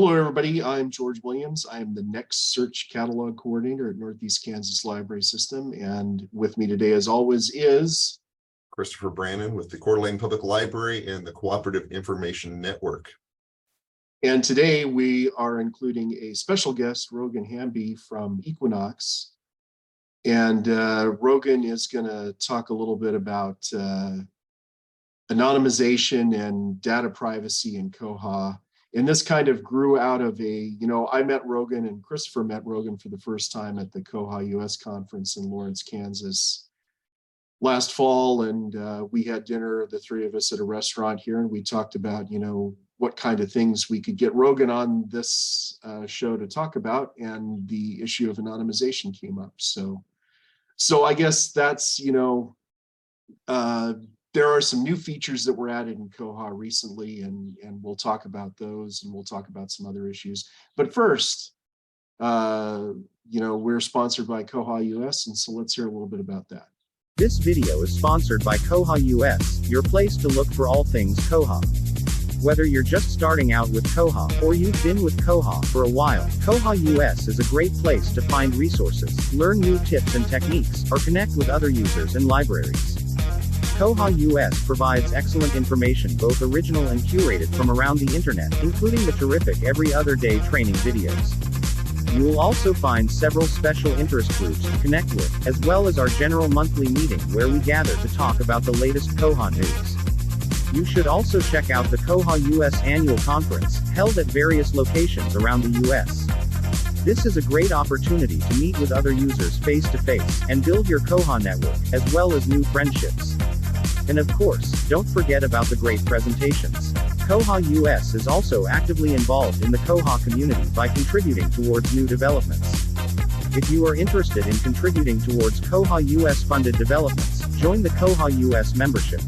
Hello, everybody. I'm George Williams. I am the Next Search Catalog Coordinator at Northeast Kansas Library System. And with me today, as always, is Christopher Brannon with the Coeur d'Alene Public Library and the Cooperative Information Network. And today we are including a special guest, Rogan Hamby from Equinox. And Rogan is going to talk a little bit about anonymization and data privacy in Koha. And this kind of grew out of I met Rogan and Christopher met Rogan for the first time at the koha-US conference in Lawrence, Kansas last fall. And we had dinner, the three of us, at a restaurant here. And we talked about, what kind of things we could get Rogan on this show to talk about. And the issue of anonymization came up. So I guess that's, there are some new features that were added in Koha recently, and we'll talk about those, and we'll talk about some other issues. But first, we're sponsored by koha-US, and so let's hear a little bit about that. This video is sponsored by koha-US, your place to look for all things Koha. Whether you're just starting out with Koha, or you've been with Koha for a while, koha-US is a great place to find resources, learn new tips and techniques, or connect with other users and libraries. Koha-US provides excellent information, both original and curated from around the internet, including the terrific Every Other Day training videos. You will also find several special interest groups to connect with, as well as our general monthly meeting where we gather to talk about the latest Koha news. You should also check out the Koha-US annual conference, held at various locations around the US. This is a great opportunity to meet with other users face-to-face, and build your Koha network, as well as new friendships. And of course, don't forget about the great presentations. Koha-US is also actively involved in the Koha community by contributing towards new developments. If you are interested in contributing towards Koha-US funded developments, join the Koha-US membership.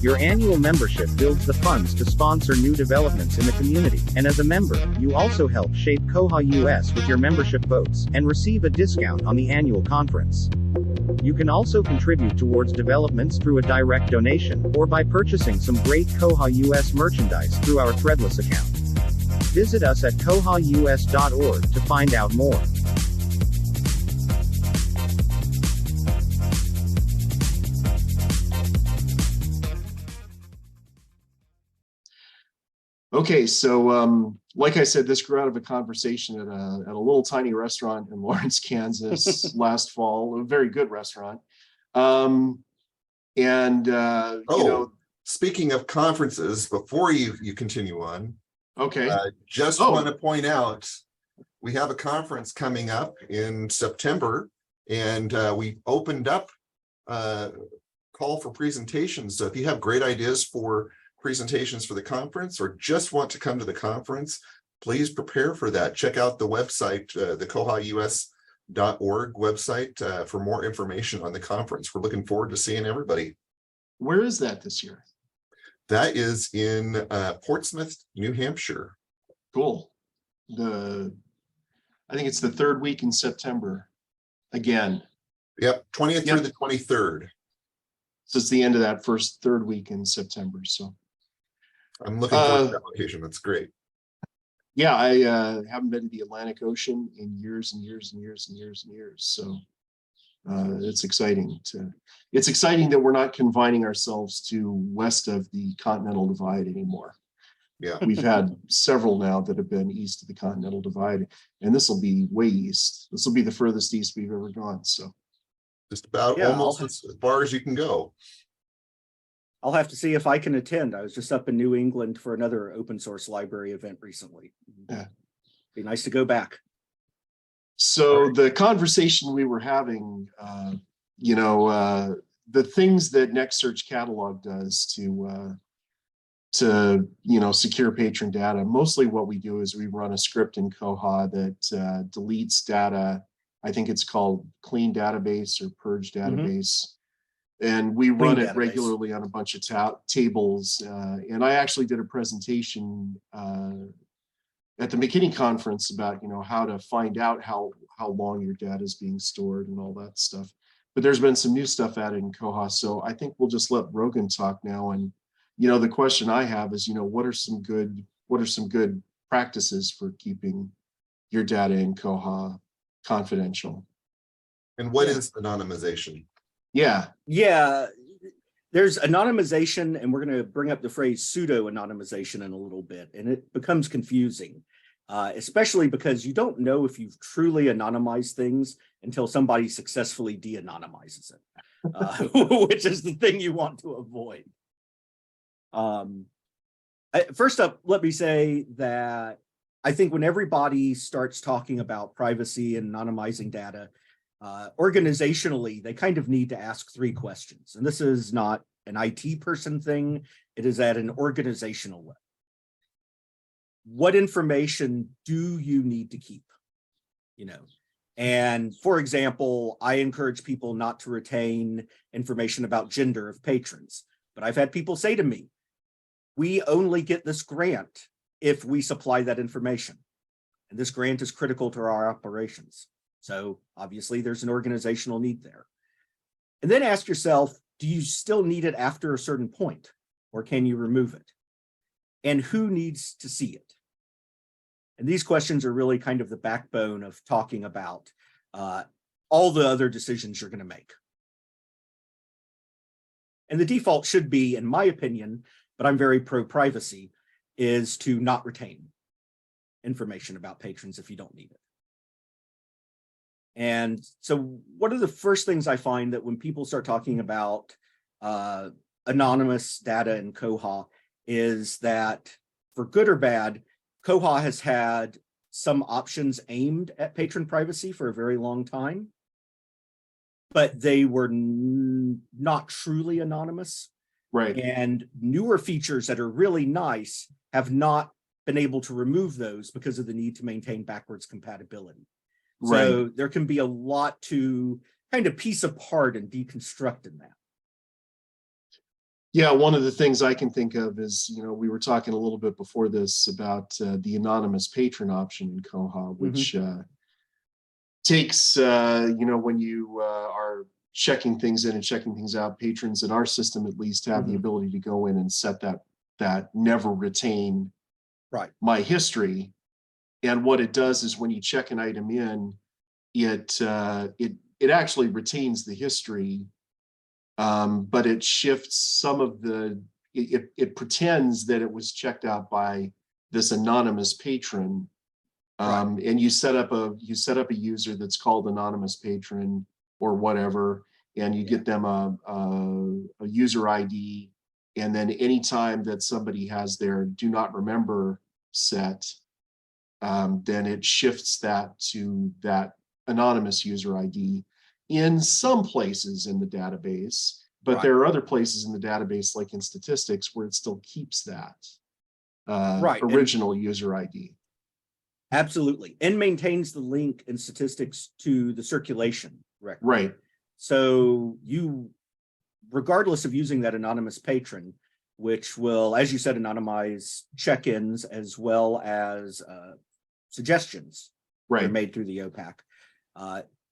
Your annual membership builds the funds to sponsor new developments in the community, and as a member, you also help shape Koha-US with your membership votes, and receive a discount on the annual conference. You can also contribute towards developments through a direct donation, or by purchasing some great Koha-US merchandise through our Threadless account. Visit us at koha-us.org to find out more. Okay, so like I said, this grew out of a conversation at a little tiny restaurant in Lawrence, Kansas last fall, a very good restaurant. Speaking of conferences, before you continue on, okay, want to point out, we have a conference coming up in September, and we opened up call for presentations. So if you have great ideas for presentations for the conference, or just want to come to the conference, please prepare for that. Check out the website, the koha-us.org website, for more information on the conference. We're looking forward to seeing everybody. Where is that this year? That is in Portsmouth, New Hampshire. Cool. I think it's the third week in September again. Yep, 20th through the 23rd. So it's the end of that third week in September. So I'm looking forward to that location. That's great. Yeah, I haven't been to the Atlantic Ocean in years and years and years and years and years. So it's exciting that we're not confining ourselves to west of the Continental Divide anymore. Yeah, we've had several now that have been east of the Continental Divide, and this will be way east. This will be the furthest east we've ever gone. So just about almost as far as you can go. I'll have to see if I can attend. I was just up in New England for another open source library event recently. Yeah. Be nice to go back. So the conversation we were having, the things that Next Search Catalog does to secure patron data, mostly what we do is we run a script in Koha that deletes data. I think it's called clean database or purge database. And we run it regularly on a bunch of tables. And I actually did a presentation at the McKinney conference about, how to find out how long your data is being stored and all that stuff. But there's been some new stuff added in Koha. So I think we'll just let Rogan talk now. And, the question I have is, what are some good practices for keeping your data in Koha confidential. And what is anonymization? Yeah. Yeah, there's anonymization, and we're going to bring up the phrase pseudo-anonymization in a little bit, and it becomes confusing, especially because you don't know if you've truly anonymized things until somebody successfully de-anonymizes it, which is the thing you want to avoid. First up, let me say that I think when everybody starts talking about privacy and anonymizing data, organizationally, they kind of need to ask 3 questions. And this is not an IT person thing. It is at an organizational level. What information do you need to keep? You know, and for example, I encourage people not to retain information about gender of patrons. But I've had people say to me, we only get this grant if we supply that information. And this grant is critical to our operations. So obviously there's an organizational need there. And then ask yourself, do you still need it after a certain point, or can you remove it? And who needs to see it? And these questions are really kind of the backbone of talking about all the other decisions you're going to make. And the default should be, in my opinion, but I'm very pro-privacy, is to not retain information about patrons if you don't need it. And so one of the first things I find that when people start talking about anonymous data in Koha is that, for good or bad, Koha has had some options aimed at patron privacy for a very long time, but they were not truly anonymous. Right. And newer features that are really nice have not been able to remove those because of the need to maintain backwards compatibility. So there can be a lot to kind of piece apart and deconstruct in that. Yeah, one of the things I can think of is, you know, we were talking a little bit before this about the anonymous patron option in Koha, which takes, you know, when you are checking things in and checking things out, patrons in our system at least have the ability to go in and set that never retain my history. And what it does is when you check an item in, it actually retains the history, but it shifts some of the, it pretends that it was checked out by this anonymous patron. And you set up a user that's called anonymous patron or whatever, and you get them a user ID. And then anytime that somebody has their do not remember set, then it shifts that to that anonymous user ID in some places in the database, but there are other places in the database, like in statistics, where it still keeps that original user ID. Absolutely. And maintains the link in statistics to the circulation record. Right. So you, regardless of using that anonymous patron, which will, as you said, anonymize check-ins as well as suggestions that are made through the OPAC,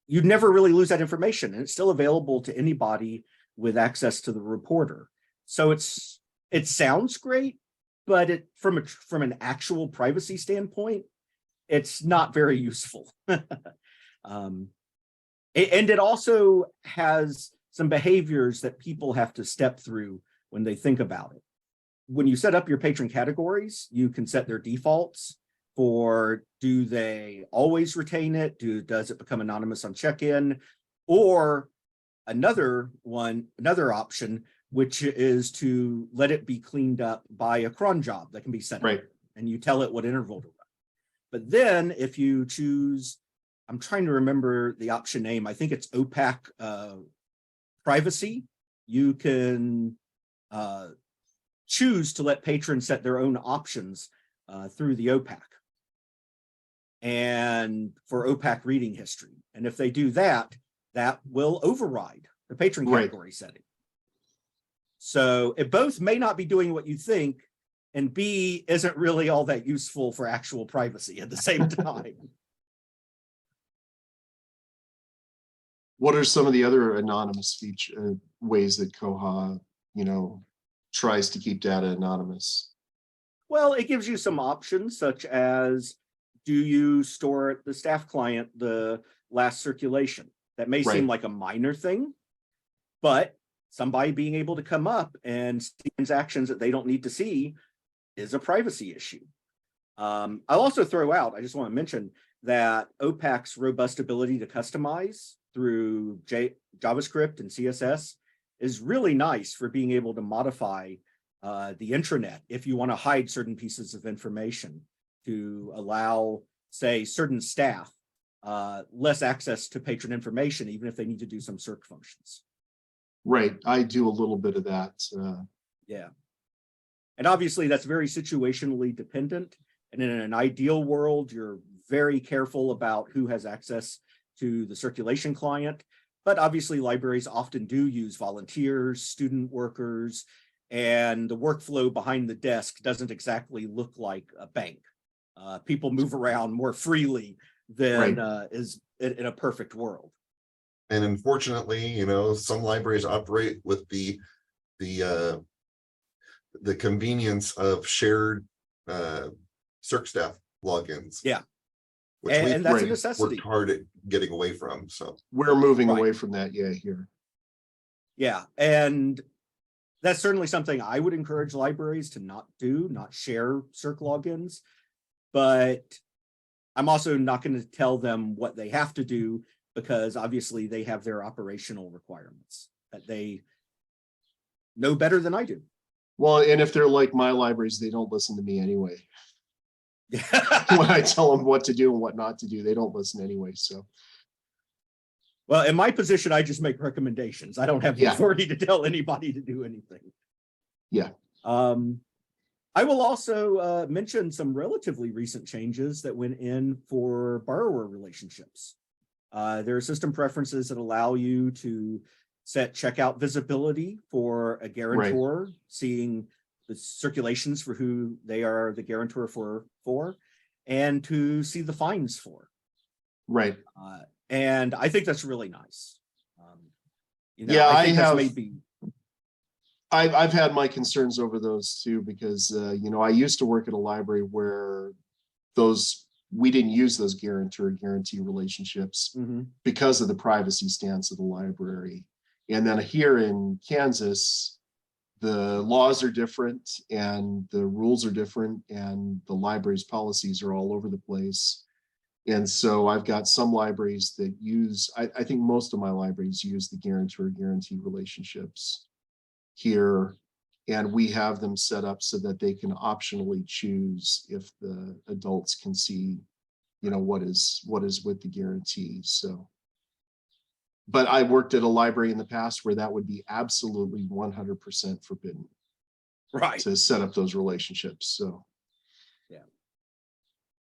you'd never really lose that information, and it's still available to anybody with access to the reporter. So it sounds great, but from an actual privacy standpoint, it's not very useful. And it also has some behaviors that people have to step through when they think about it. When you set up your patron categories, you can set their defaults for, do they always retain it? Does it become anonymous on check-in? Or another option, which is to let it be cleaned up by a cron job that can be set up, and you tell it what interval to run. But then if you choose, I'm trying to remember the option name, I think it's OPAC privacy, you can choose to let patrons set their own options through the OPAC and for OPAC reading history. And if they do that, that will override the patron category setting. So it both may not be doing what you think, and B, isn't really all that useful for actual privacy at the same time. What are some of the other anonymous ways that Koha, tries to keep data anonymous? Well, it gives you some options, such as, do you store at the staff client the last circulation? That may seem Right. like a minor thing, but somebody being able to come up and see transactions that they don't need to see is a privacy issue. I'll also throw out, I just want to mention that OPAC's robust ability to customize through JavaScript and CSS is really nice for being able to modify the intranet if you want to hide certain pieces of information to allow, say, certain staff less access to patron information, even if they need to do some circ functions. Right. I do a little bit of that. Yeah. And obviously that's very situationally dependent. And in an ideal world, you're very careful about who has access to the circulation client. But obviously libraries often do use volunteers, student workers, and the workflow behind the desk doesn't exactly look like a bank. People move around more freely than is in a perfect world. And unfortunately, you know, some libraries operate with the convenience of shared circ staff logins. Yeah. Which And that's a Right. necessity. worked hard at getting away from. So We're moving Right. away from that, here. Yeah. And that's certainly something I would encourage libraries to not do, not share circ logins. But I'm also not going to tell them what they have to do, because obviously they have their operational requirements that they know better than I do. Well, and if they're like my libraries, they don't listen to me anyway. When I tell them what to do and what not to do, they don't listen anyway. So, Well, in my position, I just make recommendations. I don't have the Yeah. authority to tell anybody to do anything. Yeah. I will also mention some relatively recent changes that went in for borrower relationships. There are system preferences that allow you to set checkout visibility for a guarantor, seeing the circulations for who they are the guarantor for, and to see the fines for. right. And I think that's really nice. You know, Yeah, I think I that's have- maybe. I've had my concerns over those too, because, you know, I used to work at a library where we didn't use those guarantee relationships because of the privacy stance of the library. And then here in Kansas, the laws are different and the rules are different and the library's policies are all over the place. And so I've got some libraries that use, I think most of my libraries use the guarantee relationships here, and we have them set up so that they can optionally choose if the adults can see, you know, what is with the guarantee. So, but I worked at a library in the past where that would be absolutely 100% forbidden, Right. to set up those relationships. So, Yeah.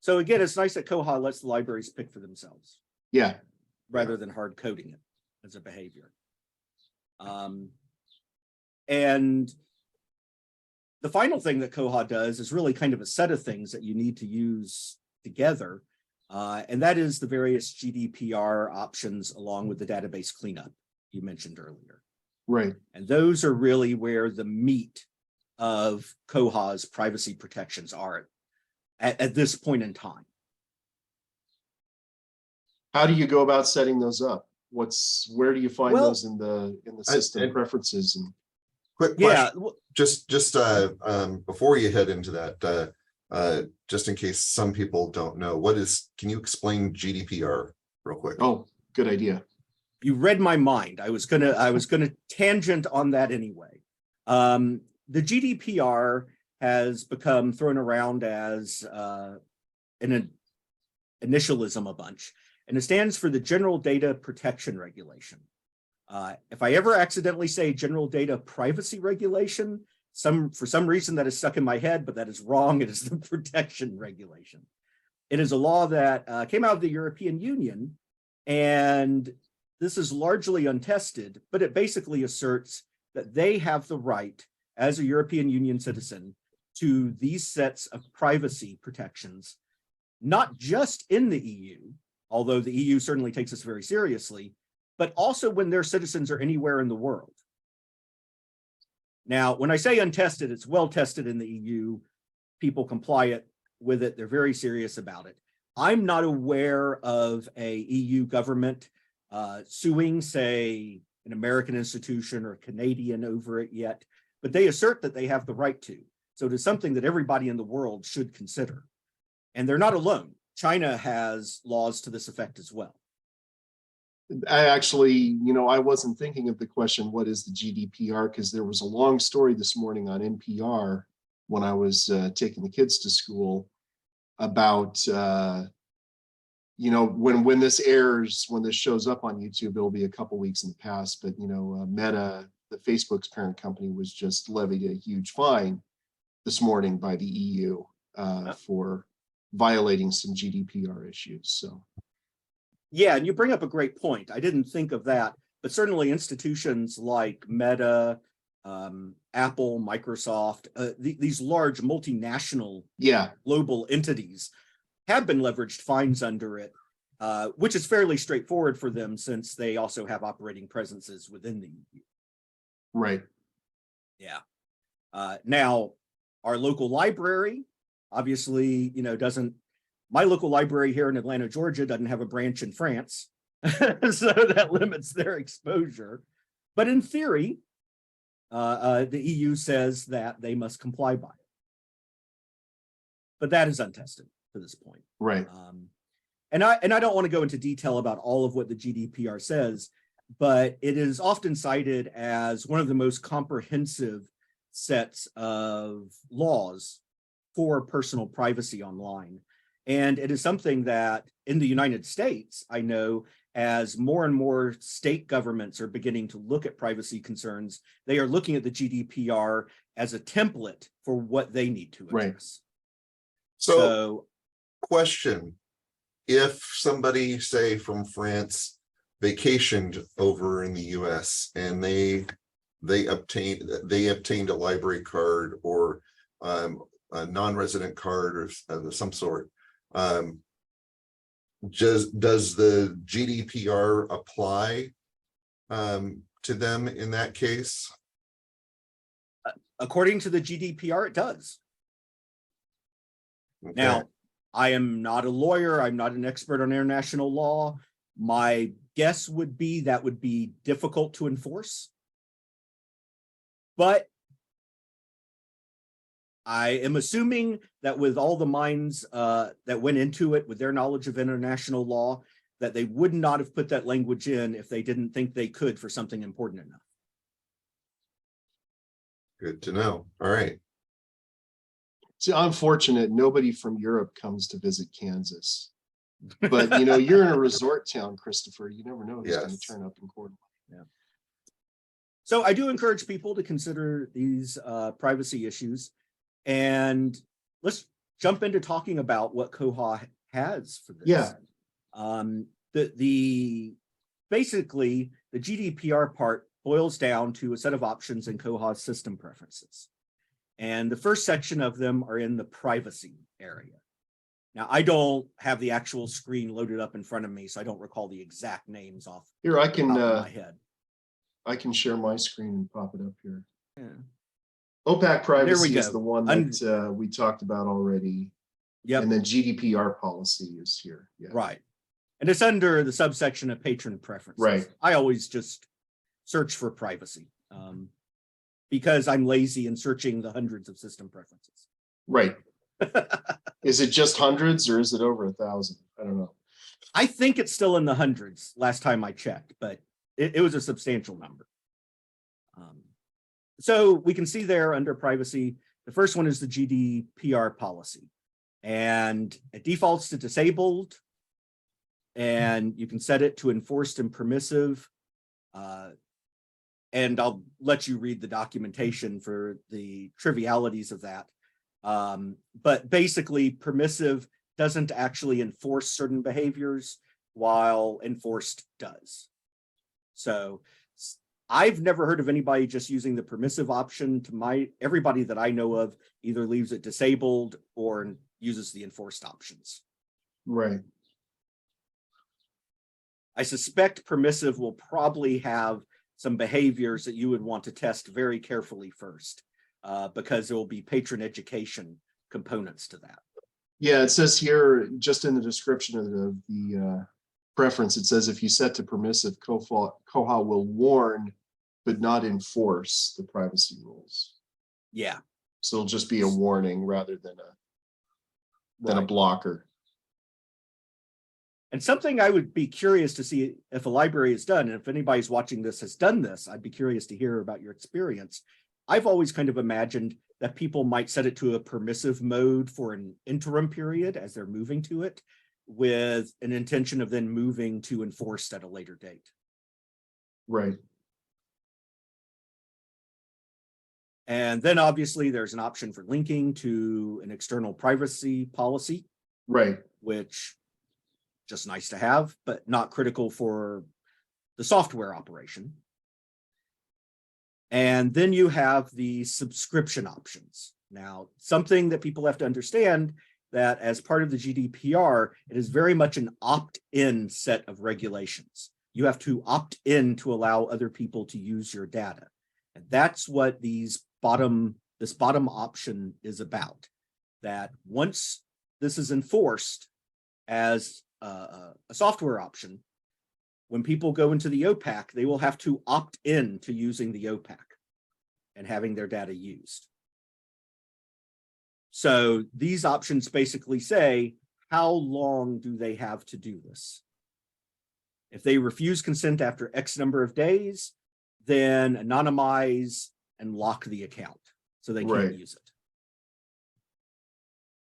So again, it's nice that Koha lets the libraries pick for themselves yeah, rather than hard coding it as a behavior. And the final thing that Koha does is really kind of a set of things that you need to use together. And that is the various GDPR options along with the database cleanup you mentioned earlier. right. And those are really where the meat of Koha's privacy protections are at this point in time. How do you go about setting those up? Where do you find Well, those in the system preferences? And quick question, Yeah. just before you head into that, just in case some people don't know, can you explain GDPR real quick? oh, good idea. You read my mind. I was gonna tangent on that anyway. The GDPR has become thrown around as an initialism a bunch, and it stands for the General Data Protection Regulation. If I ever accidentally say General Data Privacy Regulation, for some reason that is stuck in my head, but that is wrong. It is the Protection Regulation. It is a law that came out of the European Union, and this is largely untested, but it basically asserts that they have the right as a European Union citizen to these sets of privacy protections, not just in the EU, although the EU certainly takes this very seriously, but also when their citizens are anywhere in the world. Now, when I say untested, it's well tested in the EU people comply with it. They're very serious about it. I'm not aware of a EU government suing, say, an American institution or Canadian over it yet, but they assert that they have the right to. So it is something that everybody in the world should consider. And they're not alone. China has laws to this effect as well. I actually, I wasn't thinking of the question, what is the GDPR? Because there was a long story this morning on NPR when I was taking the kids to school about, when this airs, when this shows up on YouTube, it'll be a couple weeks in the past, but, Meta, the Facebook's parent company, was just levied a huge fine this morning by the EU for violating some GDPR issues. So. Yeah, and you bring up a great point. I didn't think of that, but certainly institutions like Meta, Apple, Microsoft, these large multinational global entities have been leveraged fines under it, which is fairly straightforward for them since they also have operating presences within the EU. Right. Yeah. Now, our local library, obviously, my local library here in Atlanta, Georgia, doesn't have a branch in France, so that limits their exposure. But in theory, the EU says that they must comply by it. But that is untested to this point. Right. And I don't want to go into detail about all of what the GDPR says, but it is often cited as one of the most comprehensive sets of laws for personal privacy online. And it is something that in the United States, I know, as more and more state governments are beginning to look at privacy concerns, they are looking at the GDPR as a template for what they need to address. Right. So question, if somebody, say, from France vacationed over in the US and they obtained a library card or a non-resident card or of some sort, does the GDPR apply to them in that case? According to the GDPR, it does. Okay. Now, I am not a lawyer. I'm not an expert on international law. My guess would be that would be difficult to enforce. But I am assuming that with all the minds that went into it, with their knowledge of international law, that they would not have put that language in if they didn't think they could for something important enough. Good to know. All right. It's unfortunate nobody from Europe comes to visit Kansas. But, you're in a resort town, Christopher. You never know who's going to turn up in court. Yeah. So I do encourage people to consider these privacy issues. And let's jump into talking about what Koha has for this. Yeah. Basically, the GDPR part boils down to a set of options in Koha's system preferences. And the first section of them are in the privacy area. Now, I don't have the actual screen loaded up in front of me, so I don't recall the exact names off Here, I can the top of my head. I can share my screen and pop it up here. Yeah. OPAC privacy is go. the one that we talked about already. Yep. And then GDPR policy is here. Yeah. Right. And it's under the subsection of patron preferences. Right. I always just search for privacy because I'm lazy in searching the hundreds of system preferences. Right. Is it just hundreds or is it over 1,000? I don't know. I think it's still in the hundreds last time I checked, but it was a substantial number. So we can see there under privacy, the first one is the GDPR policy, and it defaults to disabled, and you can set it to enforced and permissive. And I'll let you read the documentation for the trivialities of that. But basically, permissive doesn't actually enforce certain behaviors, while enforced does. So I've never heard of anybody just using the permissive option. Everybody that I know of either leaves it disabled or uses the enforced options. Right. I suspect permissive will probably have some behaviors that you would want to test very carefully first, because there will be patron education components to that. Yeah, it says here, just in the description of the preference, it says if you set to permissive, Koha will warn but not enforce the privacy rules. Yeah. So it'll just be a warning rather than a Right. blocker. And something I would be curious to see if a library has done, and if anybody's watching this has done this, I'd be curious to hear about your experience. I've always kind of imagined that people might set it to a permissive mode for an interim period as they're moving to it, with an intention of then moving to enforced at a later date. Right. And then obviously there's an option for linking to an external privacy policy, Right. which just nice to have, but not critical for the software operation. And then you have the subscription options. Now, something that people have to understand that as part of the GDPR, it is very much an opt-in set of regulations. You have to opt in to allow other people to use your data. And that's what this bottom option is about. That once this is enforced as a software option, when people go into the OPAC, they will have to opt in to using the OPAC and having their data used. So these options basically say, how long do they have to do this? If they refuse consent after X number of days, then anonymize and lock the account so they can't use it.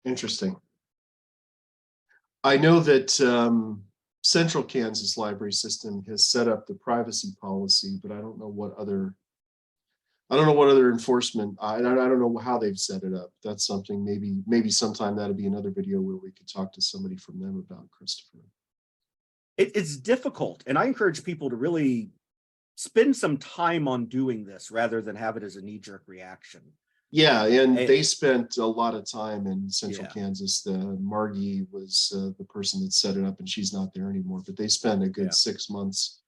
Interesting. I know that Central Kansas Library System has set up the privacy policy, but I don't know what other enforcement. I don't know how they've set it up. That's something maybe sometime that'll be another video where we could talk to somebody from them about, Christopher. It's difficult, and I encourage people to really spend some time on doing this rather than have it as a knee-jerk reaction. Yeah, and they spent a lot of time in Central Yeah. Kansas. Margie was the person that set it up, and she's not there anymore. But they spent a good 6 months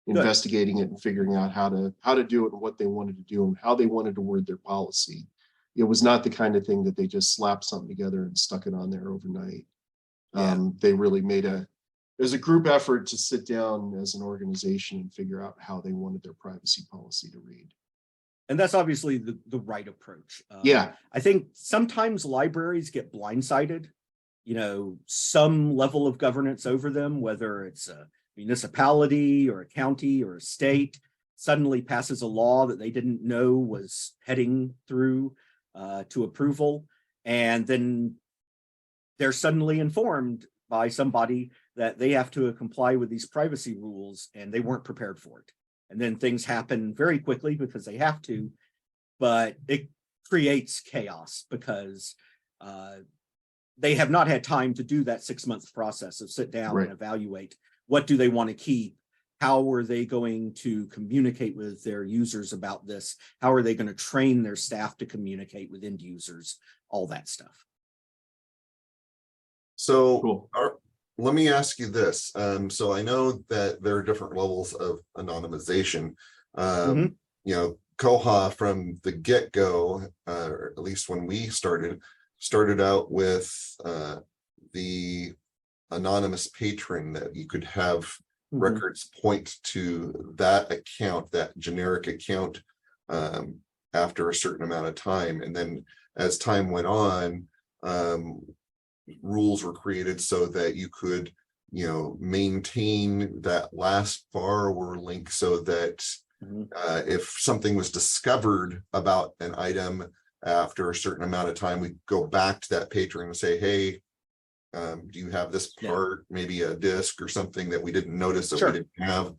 investigating it and figuring out how to do it and what they wanted to do and how they wanted to word their policy. It was not the kind of thing that they just slapped something together and stuck it on there overnight. Yeah. They really there's a group effort to sit down as an organization and figure out how they wanted their privacy policy to read. And that's obviously the right approach. Yeah. I think sometimes libraries get blindsided, some level of governance over them, whether it's a municipality or a county or a state, suddenly passes a law that they didn't know was heading through to approval. And then they're suddenly informed by somebody that they have to comply with these privacy rules, and they weren't prepared for it. And then things happen very quickly because they have to, but it creates chaos because they have not had time to do that 6-month process of sit down and evaluate what do they want to keep, how are they going to communicate with their users about this, how are they going to train their staff to communicate with end users, all that stuff. So Cool. Let me ask you this. So I know that there are different levels of anonymization. Koha from the get-go, or at least when we started out with the anonymous patron, that you could have records point to that account, that generic account, after a certain amount of time. And then as time went on, rules were created so that you could, maintain that last borrower link so that if something was discovered about an item after a certain amount of time, we go back to that patron and say, hey, do you have this part, maybe a disk or something that we didn't notice that we didn't have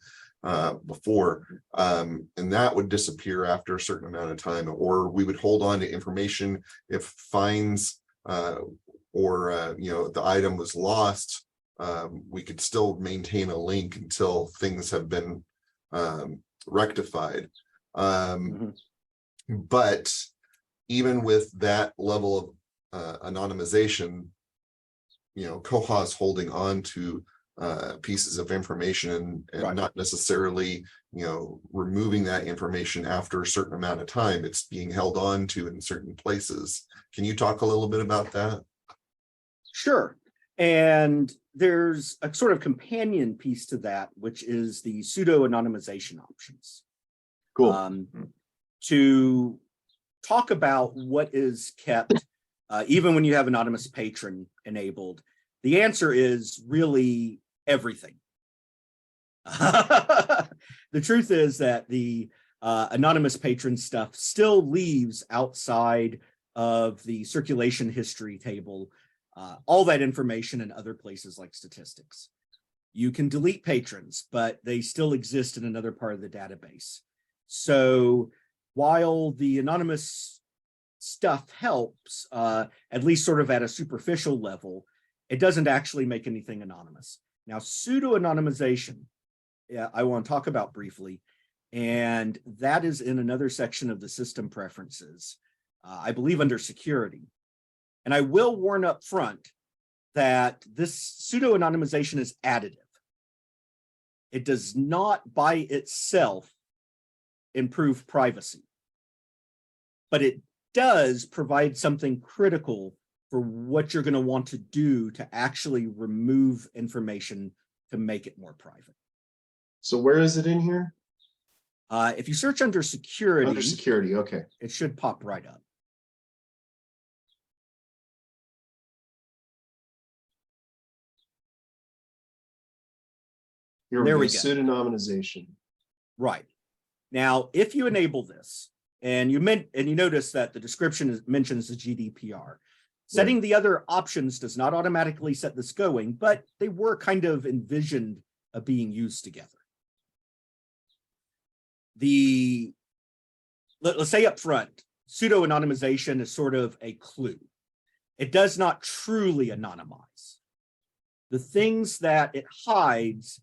before, and that would disappear after a certain amount of time, or we would hold on to information if fines or the item was lost. We could still maintain a link until things have been rectified. But even with that level of anonymization, Koha is holding on to pieces of information and Right. not necessarily, removing that information after a certain amount of time. It's being held on to in certain places. Can you talk a little bit about that? Sure. And there's a sort of companion piece to that, which is the pseudo-anonymization options. Cool. To talk about what is kept, even when you have anonymous patron enabled, the answer is really everything. The truth is that the anonymous patron stuff still leaves outside of the circulation history table all that information in other places like statistics. You can delete patrons, but they still exist in another part of the database. So while the anonymous stuff helps, at least sort of at a superficial level, it doesn't actually make anything anonymous. Now, pseudo-anonymization, I want to talk about briefly, and that is in another section of the system preferences, I believe under security. And I will warn up front that this pseudo-anonymization is additive. It does not by itself improve privacy, but it does provide something critical for what you're going to want to do to actually remove information to make it more private. So where is it in here? If you search under security, Okay. it should pop right up. Here There we we go. go. Pseudonymization. Right. Now, if you enable this, and you notice that the description mentions the GDPR, setting the other options does not automatically set this going, but they were kind of envisioned of being used together. Let's say up front, pseudo-anonymization is sort of a clue. It does not truly anonymize. The things that it hides,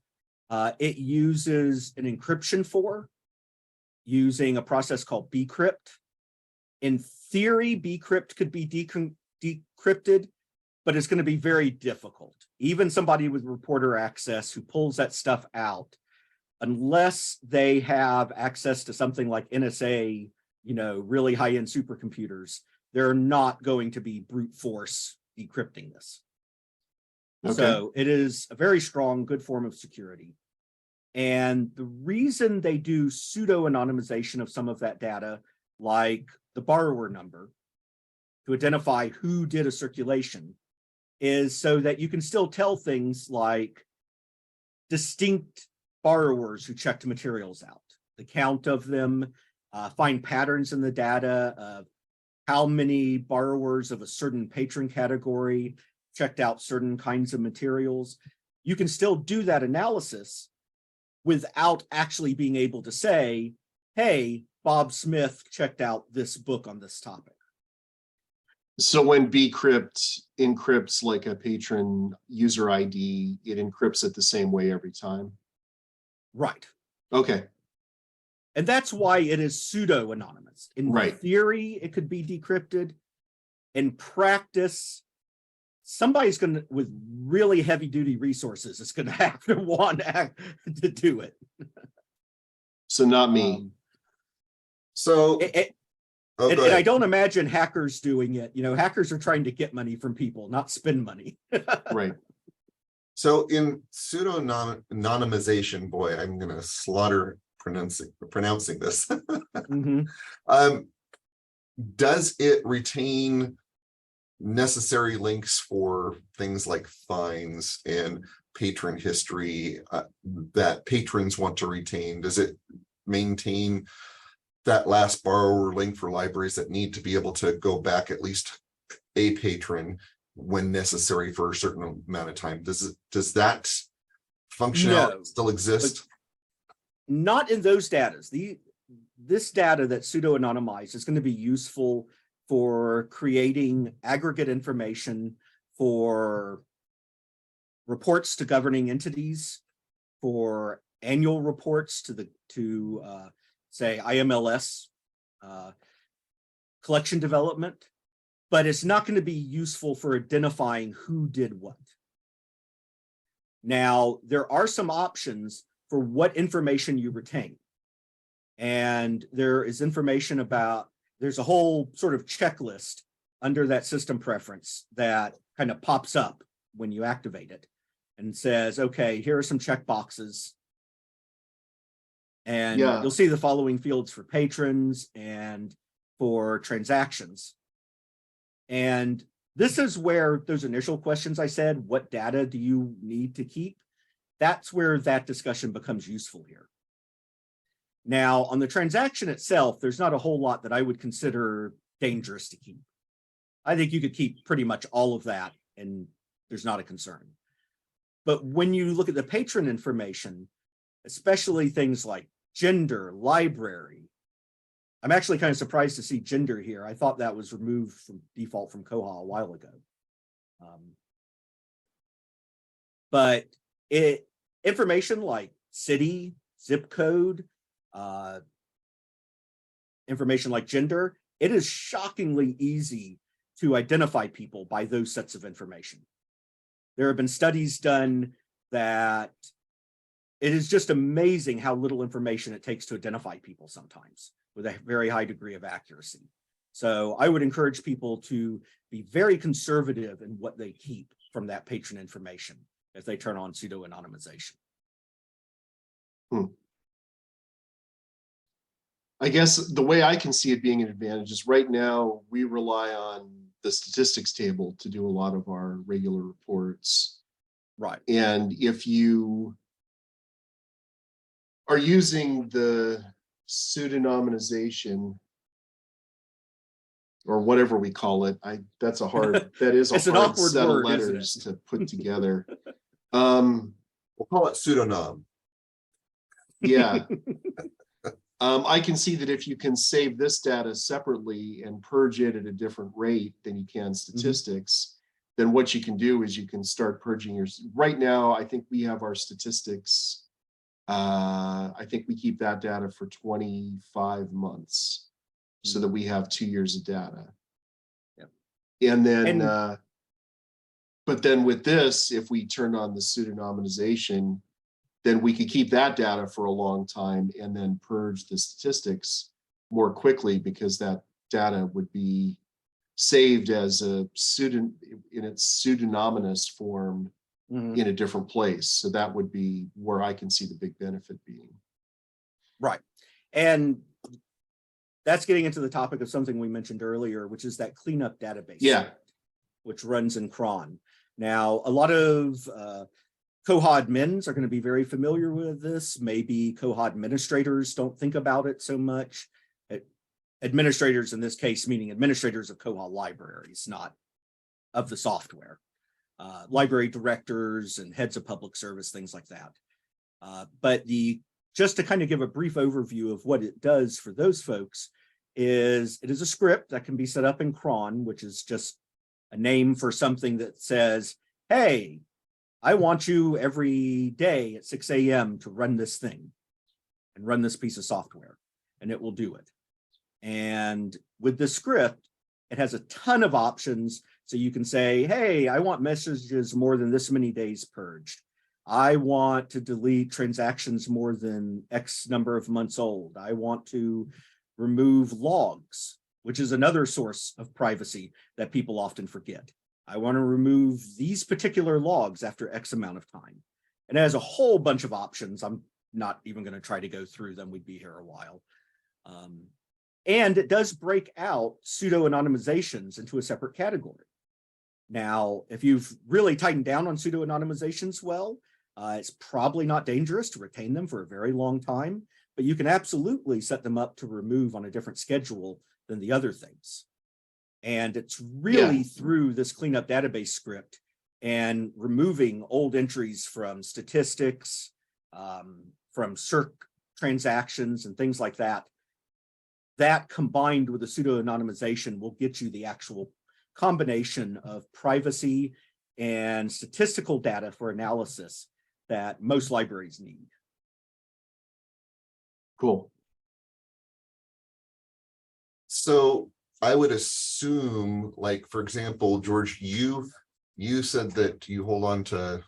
it uses an encryption for, using a process called bcrypt. In theory, bcrypt could be decrypted, but it's going to be very difficult. Even somebody with reporter access who pulls that stuff out, unless they have access to something like NSA, really high-end supercomputers, they're not going to be brute force decrypting this. Okay. So it is a very strong, good form of security. And the reason they do pseudo-anonymization of some of that data, like the borrower number, to identify who did a circulation, is so that you can still tell things like distinct borrowers who checked materials out, the count of them, find patterns in the data of how many borrowers of a certain patron category checked out certain kinds of materials. You can still do that analysis without actually being able to say, hey, Bob Smith checked out this book on this topic. So when bcrypt encrypts like a patron user ID, it encrypts it the same way every time? Right. Okay. And that's why it is pseudo-anonymous. In theory, it could be decrypted. In practice, somebody's going to, with really heavy duty resources, is going to have to want to do it. So not me. And I don't imagine hackers doing it. Hackers are trying to get money from people, not spend money. Right. So in pseudo-anonymization, boy, I'm going to slaughter pronouncing this. Does it retain necessary links for things like fines and patron history that patrons want to retain? Does it maintain that last borrower link for libraries that need to be able to go back at least a patron when necessary for a certain amount of time? Does that functionality still exist? Not in those data. This data that pseudo-anonymized is going to be useful for creating aggregate information for reports to governing entities, for annual reports to say IMLS, collection development, but it's not going to be useful for identifying who did what. Now, there are some options for what information you retain. And there is information about, there's a whole sort of checklist under that system preference that kind of pops up when you activate it and says, okay, here are some check boxes. And Yeah. you'll see the following fields for patrons and for transactions. And this is where those initial questions I said, what data do you need to keep? That's where that discussion becomes useful here. Now, on the transaction itself, there's not a whole lot that I would consider dangerous to keep. I think you could keep pretty much all of that and there's not a concern. But when you look at the patron information, especially things like gender, library, I'm actually kind of surprised to see gender here. I thought that was removed from default from Koha a while ago. But information like city, zip code, information like gender, it is shockingly easy to identify people by those sets of information. There have been studies done that it is just amazing how little information it takes to identify people sometimes with a very high degree of accuracy. So I would encourage people to be very conservative in what they keep from that patron information if they turn on pseudo-anonymization. I guess the way I can see it being an advantage is right now we rely on the statistics table to do a lot of our regular reports. Right. And if you are using the pseudonymization or whatever we call it, that is a It's an hard awkward set word, of isn't letters it? to put together. We'll call it pseudonym. Yeah. I can see that if you can save this data separately and purge it at a different rate than you can statistics, then what you can do is you can start purging your, right now, I think we have our statistics. I think we keep that data for 25 months so that we have 2 years of data. Yep. And then, but then with this, if we turn on the pseudonymization, then we could keep that data for a long time and then purge the statistics more quickly because that data would be saved as a in its pseudonymous form in a different place. So that would be where I can see the big benefit being. Right. And that's getting into the topic of something we mentioned earlier, which is that cleanup database. Yeah. Which runs in cron. Now, a lot of Koha admins are going to be very familiar with this. Maybe Koha administrators don't think about it so much. Administrators in this case, meaning administrators of Koha libraries, not of the software. Library directors and heads of public service, things like that. But just to kind of give a brief overview of what it does for those folks is it is a script that can be set up in cron, which is just a name for something that says, hey, I want you every day at 6 a.m. to run this thing and run this piece of software, and it will do it. And with the script, it has a ton of options. So you can say, hey, I want messages more than this many days purged. I want to delete transactions more than X number of months old. I want to remove logs, which is another source of privacy that people often forget. I want to remove these particular logs after X amount of time. And it has a whole bunch of options. I'm not even going to try to go through them. We'd be here a while. And it does break out pseudo-anonymizations into a separate category. Now, if you've really tightened down on pseudo-anonymizations well, it's probably not dangerous to retain them for a very long time, but you can absolutely set them up to remove on a different schedule than the other things. And it's really through this cleanup database script and removing old entries from statistics, from circ transactions and things like that, that combined with the pseudo-anonymization will get you the actual combination of privacy and statistical data for analysis that most libraries need. Cool. So I would assume, like, for example, George, you said that you hold on to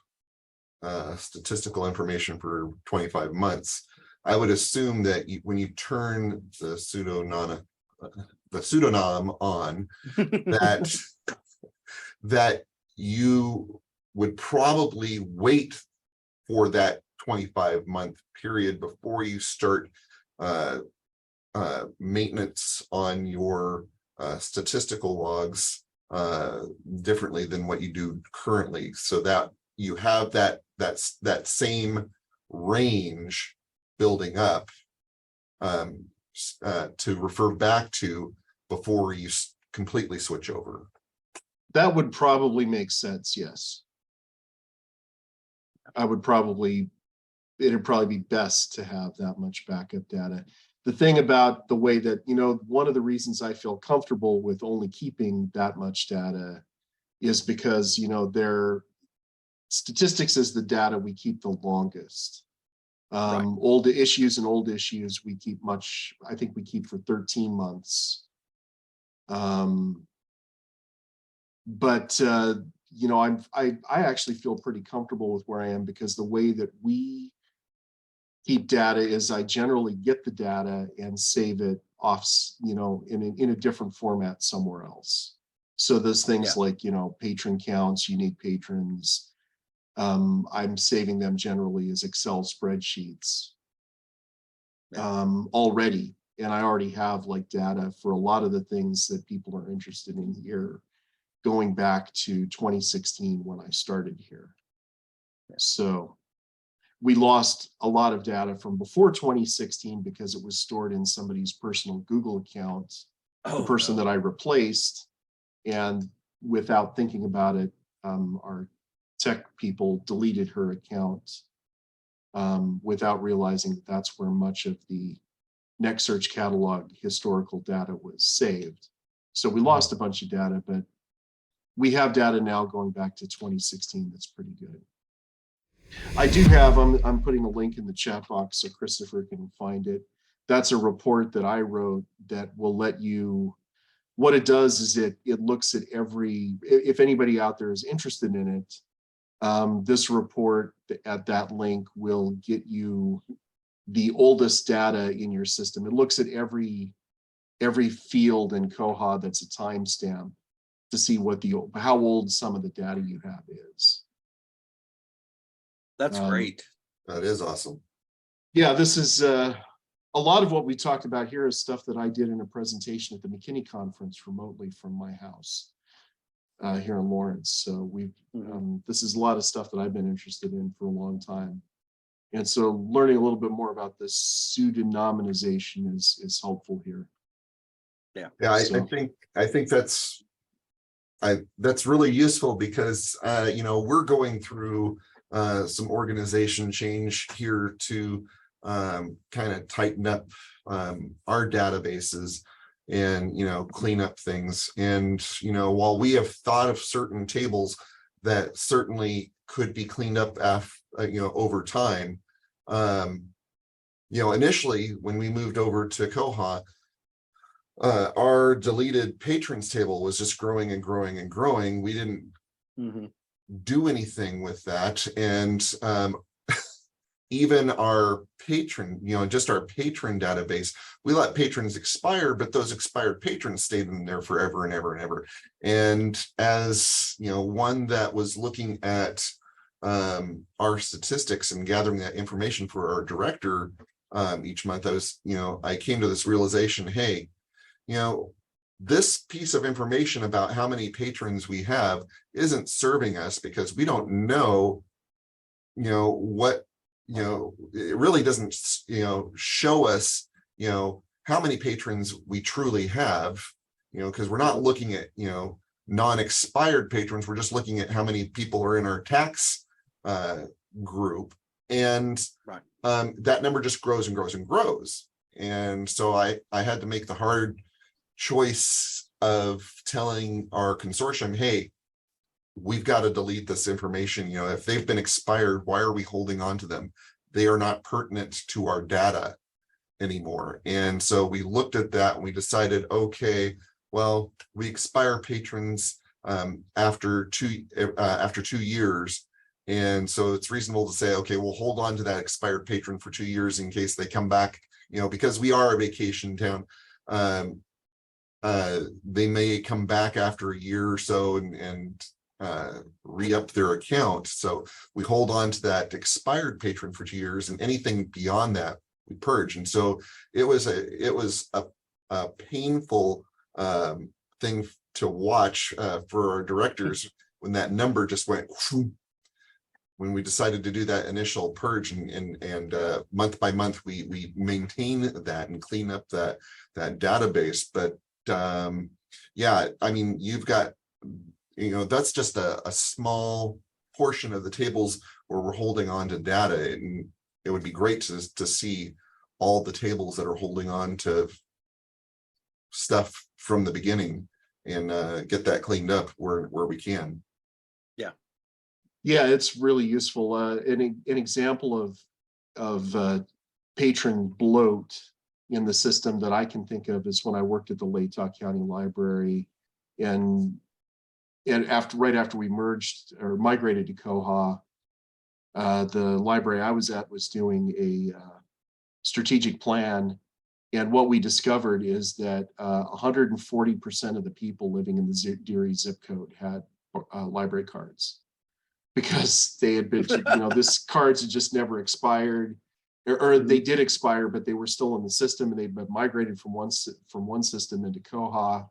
statistical information for 25 months, I would assume that when you turn the pseudonym on, that you would probably wait for that 25-month period before you start maintenance on your statistical logs differently than what you do currently, so that you have that same range building up to refer back to before you completely switch over. That would probably make sense, yes. It'd probably be best to have that much backup data. The thing about the way that, one of the reasons I feel comfortable with only keeping that much data is because, their statistics is the data we keep the longest. Right. Old issues we keep I think we keep for 13 months. But I actually feel pretty comfortable with where I am, because the way that we keep data is I generally get the data and save it off, in a different format somewhere else. So those things like, patron counts, unique patrons, I'm saving them generally as Excel spreadsheets already. And I already have data for a lot of the things that people are interested in here, going back to 2016 when I started here. So we lost a lot of data from before 2016 because it was stored in somebody's personal Google account, the person that I replaced. And without thinking about it, our tech people deleted her account without realizing that that's where much of the Next Search catalog historical data was saved. So we lost a bunch of data, but we have data now going back to 2016 that's pretty good. I do have, I'm putting a link in the chat box so Christopher can find it. That's a report that I wrote that will let you, what it does is it looks at if anybody out there is interested in it, this report at that link will get you the oldest data in your system. It looks at every field in Koha that's a timestamp to see how old some of the data you have is. That's great. That is awesome. Yeah, this is a lot of what we talked about here is stuff that I did in a presentation at the McKinney conference remotely from my house here in Lawrence. So this is a lot of stuff that I've been interested in for a long time. And so learning a little bit more about this pseudonymization is helpful here. Yeah, so. I think that's really useful because we're going through some organization change here to kind of tighten up our databases and clean up things. And while we have thought of certain tables that certainly could be cleaned up over time, initially when we moved over to Koha, our deleted patrons table was just growing and growing and growing. We didn't do anything with that. And even our patron, just our patron database, we let patrons expire, but those expired patrons stayed in there forever and ever and ever. And as one that was looking at our statistics and gathering that information for our director each month, I came to this realization, hey, this piece of information about how many patrons we have isn't serving us, because we don't know, what, it really doesn't, show us, how many patrons we truly have, because we're not looking at, non-expired patrons. We're just looking at how many people are in our tax group. And that number just grows and grows and grows. And so I had to make the hard choice of telling our consortium, hey, we've got to delete this information. If they've been expired, why are we holding on to them? They are not pertinent to our data anymore. And so we looked at that and we decided, okay, well, we expire patrons after 2 years, And so it's reasonable to say, okay, we'll hold on to that expired patron for 2 years in case they come back, because we are a vacation town. They may come back after a year or so and re-up their account. So we hold on to that expired patron for 2 years, and anything beyond that we purge. And so it was a painful thing to watch for our directors when that number just went when we decided to do that initial purge, and month by month we maintain that and clean up that database. But yeah, I mean, you've got, that's just a small portion of the tables where we're holding on to data, and it would be great to see all the tables that are holding on to stuff from the beginning and get that cleaned up where we can. Yeah, it's really useful. An example of patron bloat in the system that I can think of is when I worked at the Latah County Library, and right after we merged or migrated to Koha, the library I was at was doing a strategic plan, and what we discovered is that 140% of the people living in the Deary zip code had library cards, because they had been, this cards had just never expired, or they did expire, but they were still in the system, and they'd been migrated from one system into Koha.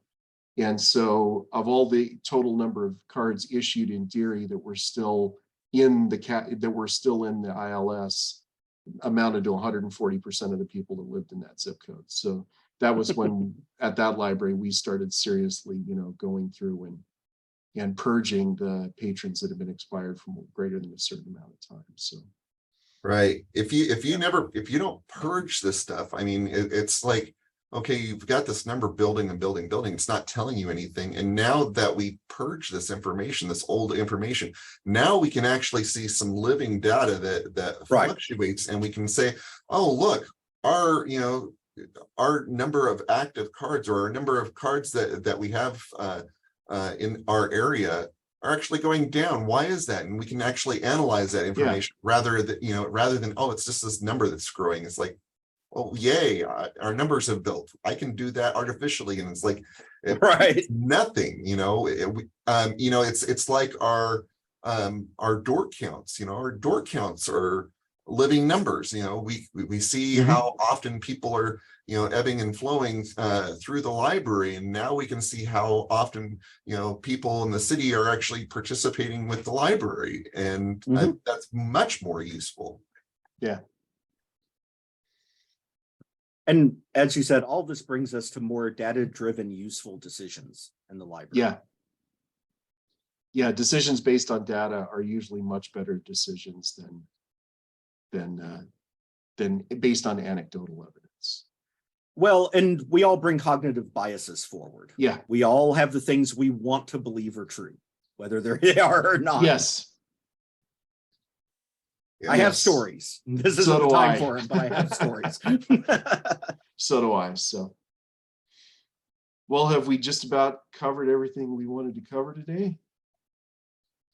And so of all the total number of cards issued in Deary that were still in the ILS, amounted to 140% of the people that lived in that zip code. So that was when at that library we started seriously, going through and purging the patrons that have been expired from greater than a certain amount of time. So right, if you don't purge this stuff, I mean, it's like, okay, you've got this number building and building, it's not telling you anything. And now that we purge this information, this old information, now we can actually see some living data that Right. fluctuates, and we can say, oh, look, our number of active cards, or our number of cards that we have in our area, are actually going down. Why is that? And we can actually analyze that information rather than, oh, it's just this number that's growing. It's like, oh, yay, our numbers have built. I can do that artificially. And it's like, Right. nothing, it's like our door counts, our door counts are living numbers. We see how often people are, ebbing and flowing through the library. And now we can see how often, people in the city are actually participating with the library. And that's much more useful. yeah. And as you said, all this brings us to more data-driven, useful decisions in the library. Yeah, decisions based on data are usually much better decisions than based on anecdotal evidence. Well, and we all bring cognitive biases forward. Yeah. We all have the things we want to believe are true, whether they are or not. Yes. I have stories. This isn't the time for them, but I have stories. So do I. So, well, have we just about covered everything we wanted to cover today?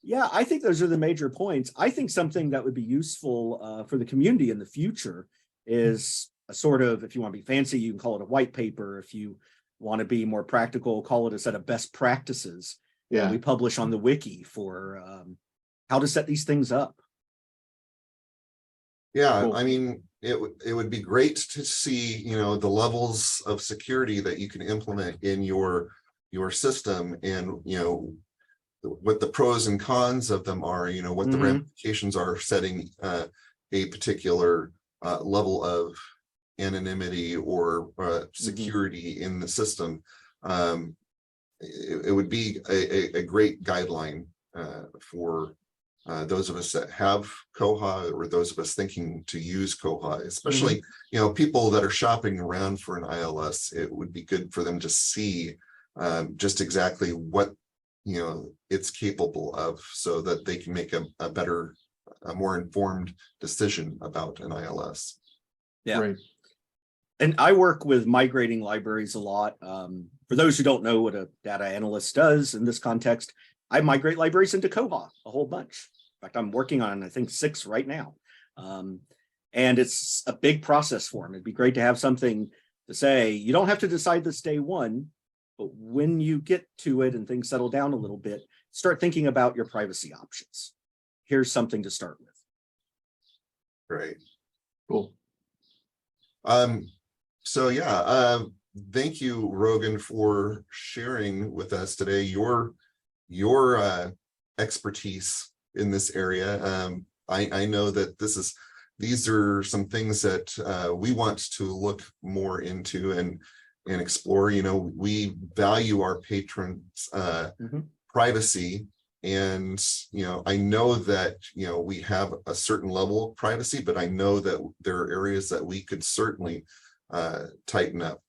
Yeah, I think those are the major points. I think something that would be useful for the community in the future is a sort of, if you want to be fancy, you can call it a white paper. If you want to be more practical, call it a set of best practices that we publish on the wiki for how to set these things up. Yeah, Cool. I mean, it would be great to see, the levels of security that you can implement in your system, and what the pros and cons of them are, what the ramifications are setting a particular level of anonymity or security in the system. It would be a great guideline for those of us that have Koha, or those of us thinking to use Koha, especially, people that are shopping around for an ILS. It would be good for them to see just exactly what, it's capable of, so that they can make a better, a more informed decision about an ILS. Yeah. Right. And I work with migrating libraries a lot. For those who don't know what a data analyst does in this context, I migrate libraries into Koha a whole bunch. fact, I'm working on, I think, 6 right now. And it's a big process for them. It'd be great to have something to say, you don't have to decide this day one, but when you get to it and things settle down a little bit, start thinking about your privacy options. Here's something to start with. Great. Cool. So yeah, thank you, Rogan, for sharing with us today your expertise in this area. I know that these are some things that we want to look more into and explore. You know, we value our patrons' privacy, and you know, I know that, you know, we have a certain level of privacy, but I know that there are areas that we could certainly tighten up.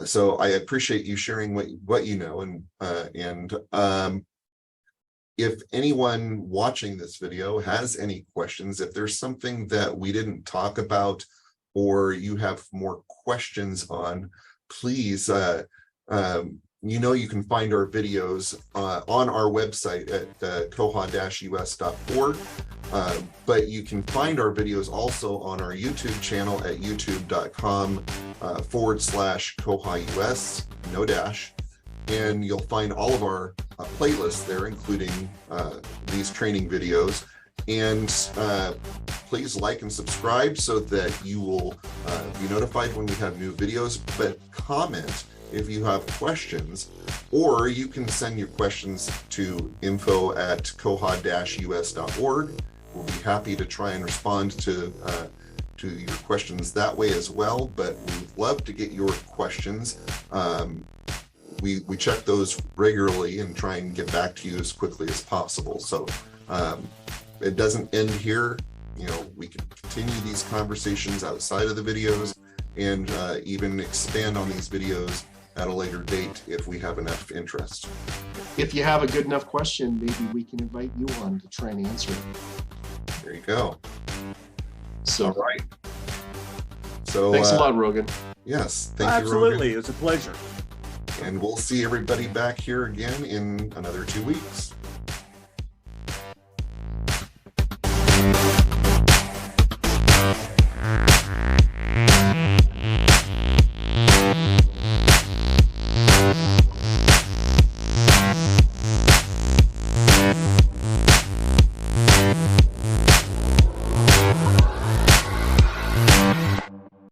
So I appreciate you sharing what you know, and if anyone watching this video has any questions, if there's something that we didn't talk about or you have more questions on, please, you know, you can find our videos on our website at koha-US.org, but you can find our videos also on our YouTube channel at youtube.com/koha-US, no dash, and you'll find all of our playlists there, including these training videos. And please like and subscribe so that you will be notified when we have new videos, but comment if you have questions, or you can send your questions to info@koha-US.org. We'll be happy to try and respond to your questions that way as well, but we'd love to get your questions. We check those regularly and try and get back to you as quickly as possible. So it doesn't end here. You know, we can continue these conversations outside of the videos and even expand on these videos at a later date if we have enough interest. If you have a good enough question, maybe we can invite you on to try and answer it. There you go. So, All right. So thanks a lot, Rogan. Yes, thank you, Absolutely, Rogan. it was a pleasure. And we'll see everybody back here again in another 2 weeks.